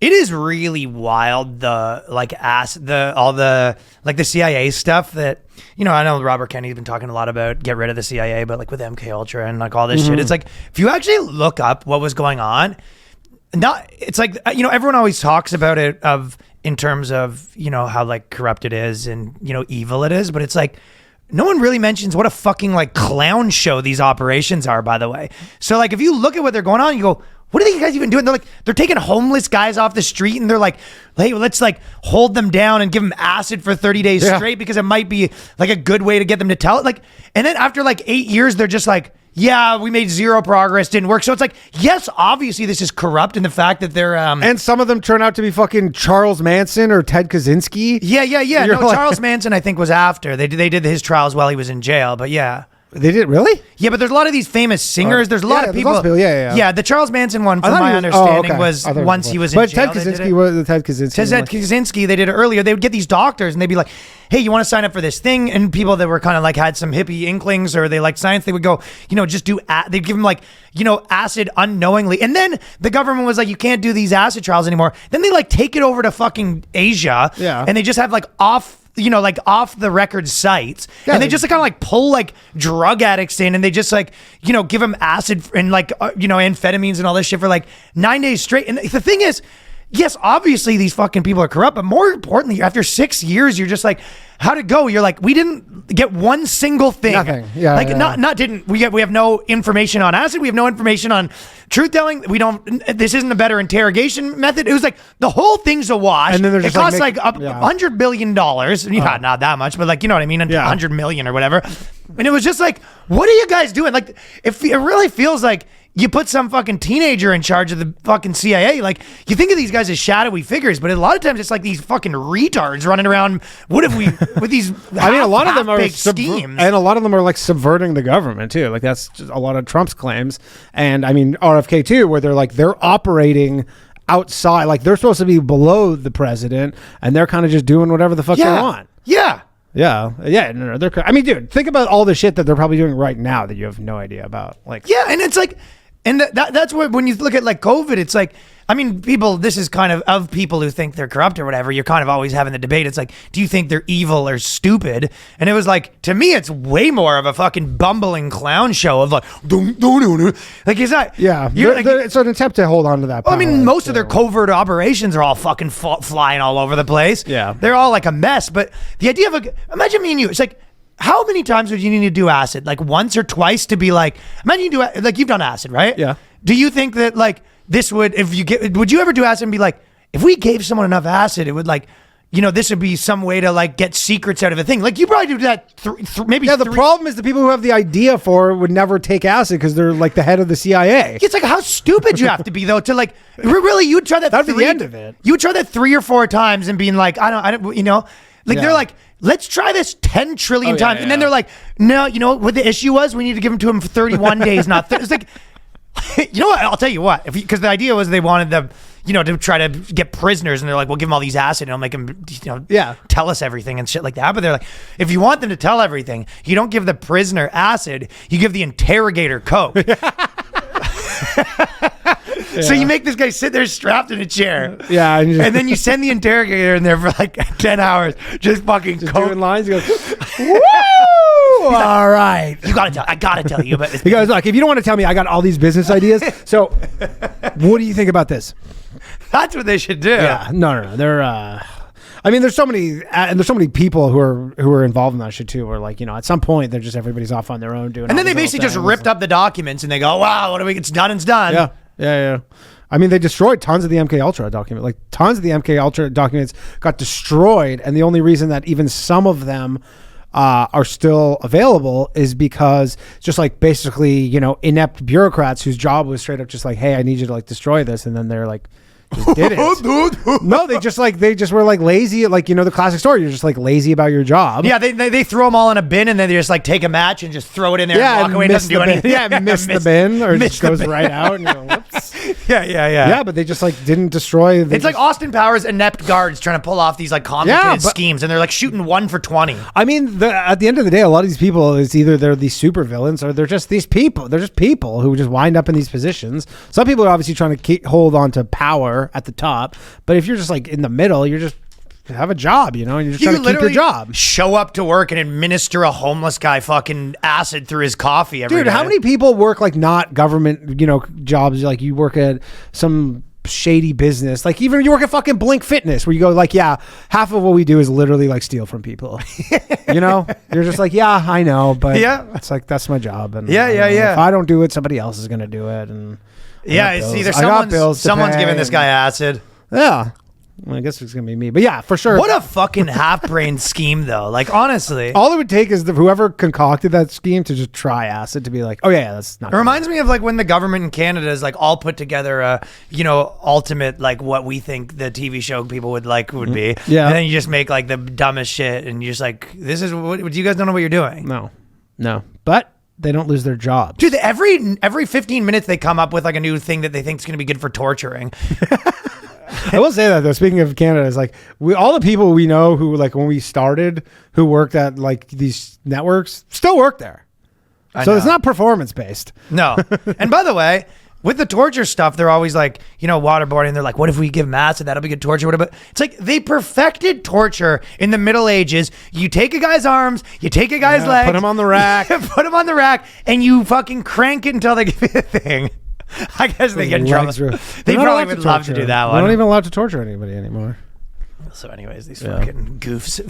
It is really wild, the CIA stuff that, I know Robert Kennedy's been talking a lot about get rid of the CIA, but like with MK Ultra and like all this shit, it's like, if you actually look up what was going on, it's like, everyone always talks about it in terms of, how like corrupt it is and, evil it is, but it's like, no one really mentions what a fucking like clown show these operations are, by the way. So like, if you look at what they're going on, you go, what are these guys even doing? They're taking homeless guys off the street and they're like, hey, let's like hold them down and give them acid for 30 days straight because it might be like a good way to get them to tell it. Like, and then after like 8 years, they're just like, yeah, we made zero progress, didn't work. So it's like, yes, obviously this is corrupt in the fact that they're... and some of them turn out to be fucking Charles Manson or Ted Kaczynski. Yeah. No, like... Charles Manson, I think, was after. They did his trials while he was in jail, but yeah. They did, really? Yeah, but there's a lot of these famous singers. There's a lot of people. Yeah. The Charles Manson one, from my understanding, was once he was in jail. But Ted Kaczynski, they did it earlier. They would get these doctors and they'd be like, hey, you want to sign up for this thing? And people that were kind of like had some hippie inklings or they liked science, they would go, just do, they'd give them like, acid unknowingly. And then the government was like, you can't do these acid trials anymore. Then they like take it over to fucking Asia. Yeah. And they just have like off the record sites, and they just kind of like pull like drug addicts in, and they just like give them acid and like amphetamines and all this shit for like 9 days straight. And the thing is, yes, obviously these fucking people are corrupt, but more importantly, after 6 years, you're just like, how'd it go? You're like, we didn't get one single thing. Nothing. Yeah. Like we have no information on acid. We have no information on truth telling. This isn't a better interrogation method. It was like the whole thing's a wash. And then it costs like $100 billion. Not that much, but like, you know what I mean? 100 million or whatever. And it was just like, what are you guys doing? Like, it really feels like you put some fucking teenager in charge of the fucking CIA. Like, you think of these guys as shadowy figures, but a lot of times it's like these fucking retards running around. What have we with these? A lot of them are schemes, and a lot of them are like subverting the government too. Like that's just a lot of Trump's claims, and I mean RFK too, where they're operating outside, like they're supposed to be below the president, and they're kind of just doing whatever the fuck they want. Yeah. No. I mean, dude, think about all the shit that they're probably doing right now that you have no idea about. Like, yeah, and it's like. And that's what, when you look at like COVID, it's like, I mean, this is kind of people who think they're corrupt or whatever. You're kind of always having the debate. It's like, do you think they're evil or stupid? And it was like, to me, it's way more of a fucking bumbling clown show of like, like it's not. Yeah, it's an attempt to hold on to that power. I mean, most of their covert operations are all fucking flying all over the place. Yeah, they're all like a mess. But the idea of imagine me and you. It's like, how many times would you need to do acid? Like once or twice to be like, imagine you do, like you've done acid, right? Yeah. Do you think that like this would, would you ever do acid and be like, if we gave someone enough acid, it would like, this would be some way to like get secrets out of a thing. Like you probably do that maybe. Yeah, the problem is the people who have the idea for it would never take acid because they're like the head of the CIA. It's like how stupid you have to be though to like, really, you would try that. That'd be the end of it. You would try that 3 or 4 times and being like, I don't, they're like, let's try this 10 trillion times. And then they're like, no, what the issue was? We need to give them to him for 31 days, not it's like, what? I'll tell you what, because the idea was they wanted them, to try to get prisoners. And they're like, we'll give them all these acid and it'll make them, tell us everything and shit like that. But they're like, if you want them to tell everything, you don't give the prisoner acid, you give the interrogator coke. So you make this guy sit there strapped in a chair. Yeah. And then you send the interrogator in there for like 10 hours, just fucking doing lines. He goes, woo! All right. I gotta tell you about this. He goes, look, if you don't want to tell me, I got all these business ideas. So what do you think about this? That's what they should do. Yeah. No. They're, I mean, there's so many people who are involved in that shit too. Where like, at some point everybody's off on their own doing. And then they basically just ripped up the documents and they go, wow, it's done. It's done. Yeah. I mean, they destroyed tons of the MK Ultra document. Like tons of the MK Ultra documents got destroyed, and the only reason that even some of them are still available is because just like basically, inept bureaucrats whose job was straight up just like, hey, I need you to like destroy this, and then they're like. Just did it. No, they just were like lazy. Like, the classic story. You're just like lazy about your job. Yeah, they throw them all in a bin and then they just like take a match and just throw it in there and walk away. It doesn't do anything. Yeah, miss the bin or it just goes right out and you go, whoops. Yeah. Yeah, but they just like didn't destroy. It's like Austin Powers inept guards trying to pull off these like complicated schemes and they're like shooting 1 for 20. I mean, at the end of the day, a lot of these people is either they're these super villains or they're just these people. They're just people who just wind up in these positions. Some people are obviously trying to hold on to power power at the top. But if you're just like in the middle, you're just have a job, you know, and you're just trying to keep your job. Show up to work and administer a homeless guy fucking acid through his coffee every day. Dude, how many people work like not government, you know, jobs? Like you work at some shady business, like even you work at fucking Blink Fitness, where you go like, yeah, half of what we do is literally like steal from people. You know, you're just like, yeah, I know, but yeah, it's like that's my job, and yeah. If I don't do it, somebody else is gonna do it, and yeah, it's either someone's giving this guy acid. Yeah. Well, I guess it's gonna be me, but yeah, for sure. What a fucking half-brained scheme, though. Like, honestly, all it would take is whoever concocted that scheme to just try acid to be like, oh yeah, that's not. It reminds me of like when the government in Canada is like all put together a, you know, ultimate like what we think the TV show people would like would be. Yeah, and then you just make like the dumbest shit, and you're just like, this is what you guys don't know what you're doing. No, but they don't lose their jobs. Dude, every 15 minutes they come up with like a new thing that they think is going to be good for torturing. I will say that though, speaking of Canada, is like all the people we know who like when we started who worked at like these networks still work there. So it's not performance based. No. And by the way, with the torture stuff, they're always like, you know, waterboarding. They're like, what if we give acid? That'll be good torture. Whatever. It's like they perfected torture in the Middle Ages. You take a guy's arms, you take a guy's legs, put him on the rack, and you fucking crank it until they give you the thing. I guess they get in trouble. They probably would love to do that one. They're not even allowed to torture anybody anymore. So anyways, these fucking goofs.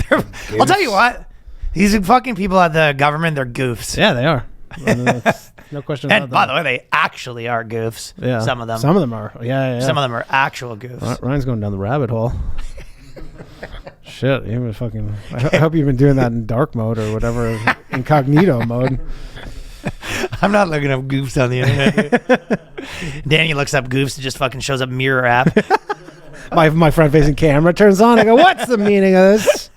I'll tell you what. These fucking people at the government, they're goofs. Yeah, they are. No question about that. And by the way, they actually are goofs. Yeah. Some of them are. Yeah. Some of them are actual goofs. Ryan's going down the rabbit hole. Shit, you fucking. I hope you've been doing that in dark mode or whatever, incognito mode. I'm not looking up goofs on the internet. Danny looks up goofs. It just fucking shows up mirror app. My front facing camera turns on. I go, what's the meaning of this?